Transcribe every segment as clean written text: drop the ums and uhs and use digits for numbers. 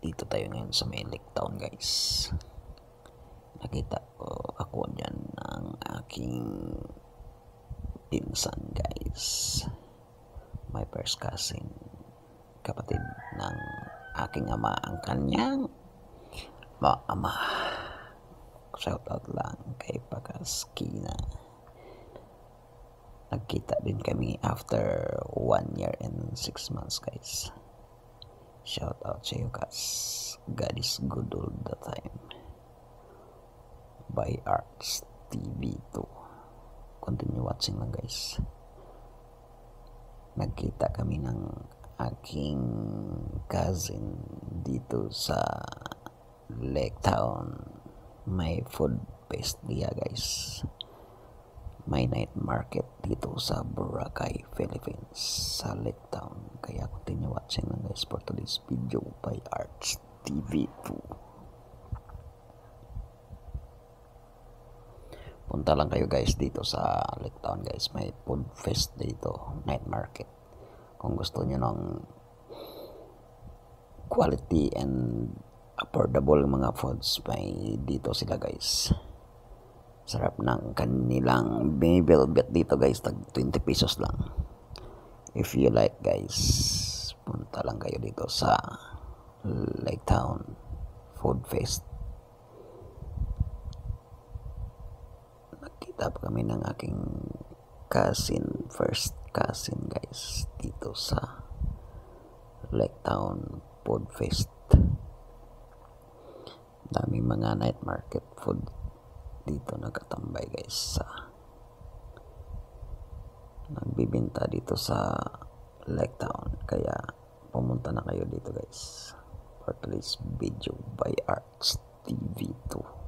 Dito tayo ngayon sa may Lake Town, guys. Nakita ko ako dyan ng aking pinsan, guys. My first cousin, kapatid ng aking ama, ang kanyang ama. Shout out lang kay Pakaskina. Nagkita din kami after 1 year and 6 months, guys. Shout out sa iyo, Kas. God is good all the time. By Arts TV2. Continue watching lang, guys. Nagkita kami ng aking cousin dito sa Lake Town. May food fest diya, guys. May night market dito sa Boracay, Philippines, sa Lake Town. Kaya continue watching lang, guys, for today's video by Arts TV2. Punta lang kayo, guys, dito sa Lake Town, guys. May food fest dito, night market. Kung gusto niyo ng quality and affordable mga foods, may dito sila, guys. Sarap ng kanilang velvet dito, guys. Tag 20 pesos lang. If you like, guys, punta lang kayo dito sa Lake Town Food Fest. Nagkita pa kami ng aking cousin, first cousin, guys, dito sa Lake Town Food Fest. Daming mga night market food dito nakatambay, guys. Nagbibinta dito sa Lake Town. Kaya pumunta na kayo dito, guys, for today's video by Arts TV2.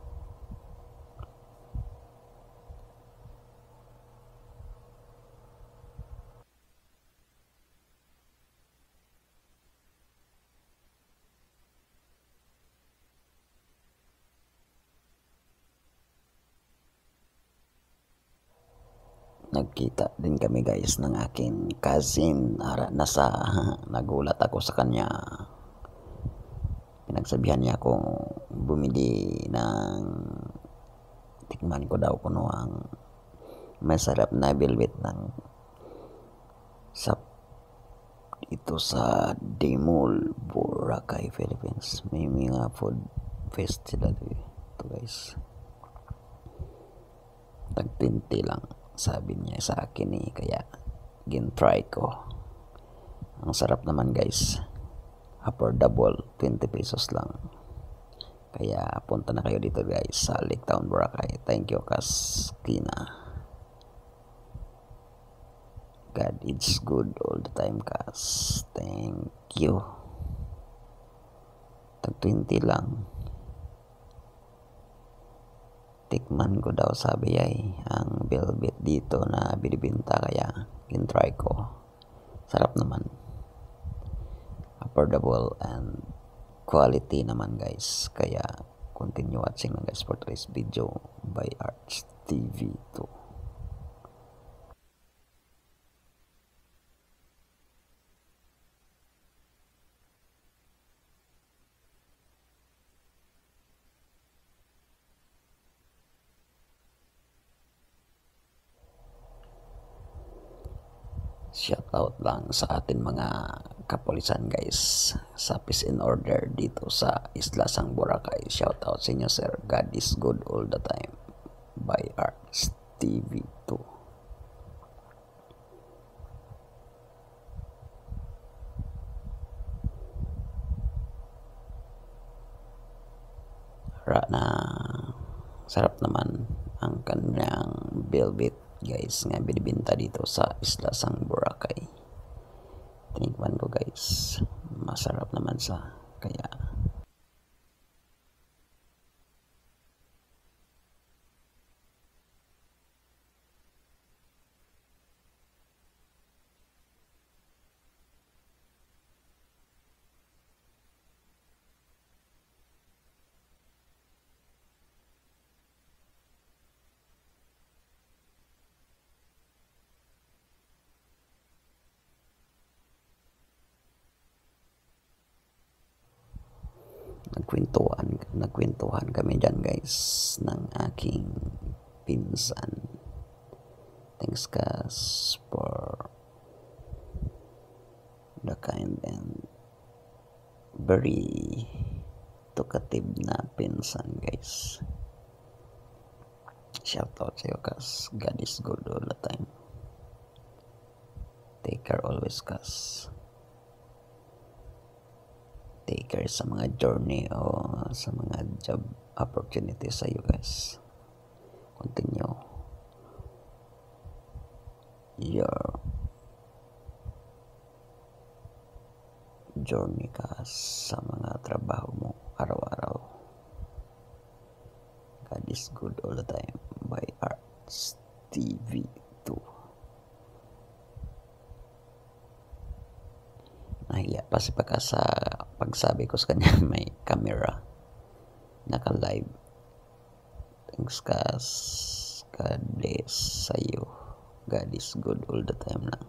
Nagkita din kami, guys, ng aking cousin. Nagulat ako sa kanya. Pinagsabihan niya akong bumili ng tikman ko daw kuno ang masarap na velvet ng ito sa Demol, Boracay, Philippines. May mga food fest sila dito, guys. Tag-20 lang, sabi niya sa akin eh, kaya gin-try ko. Ang sarap naman, guys. Affordable, 20 pesos lang. Kaya punta na kayo dito, guys, sa Lake Town, Boracay. Thank you, Kaskina. God is good all the time, Kas. Thank you. Tag 20 lang. Tikman ko daw, sabi ay ang velvet dito na binibinta, kaya gin-try ko. Sarap naman. Affordable and quality naman, guys. Kaya continue watching lang, guys, for today's video by Arts TV2. Shoutout lang sa atin mga kapulisan, guys, sa peace and order dito sa Isla Sang Boracay. Shoutout sa inyo, sir. God is good all the time by Arts TV2. Na sarap naman ang kanyang velvet, guys, nga binibinta dito sa Isla Sang Boracay. Tinikman ko, guys, masarap naman sa kaya nagkwentuhan kami dyan guys ng aking pinsan. Thanks guys for the kind and very talkative na pinsan guys. Shout out sa iyo kas. God is good all the time. Take care always kas. Take care sa mga journey o sa mga job opportunities sa iyo guys. Continue your journey ka sa mga trabaho mo araw-araw. God is good all the time by Arts TV 2. Nahiya pa si Pagka sa pagsabi ko sa kanya may camera naka-live. Thanks kas. God bless sa iyo. God is good all the time lang.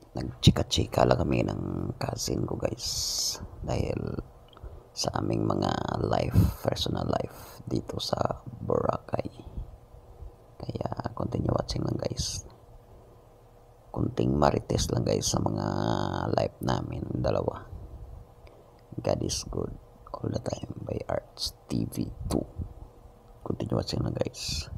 Nagchika-chika lang kami ng cousin ko guys dahil sa aming mga personal life dito sa Boracay. Kaya continue watching lang guys. Kunting marites lang guys sa mga life namin dalawa. God is good all the time by Arts TV 2. Continue watching lang guys.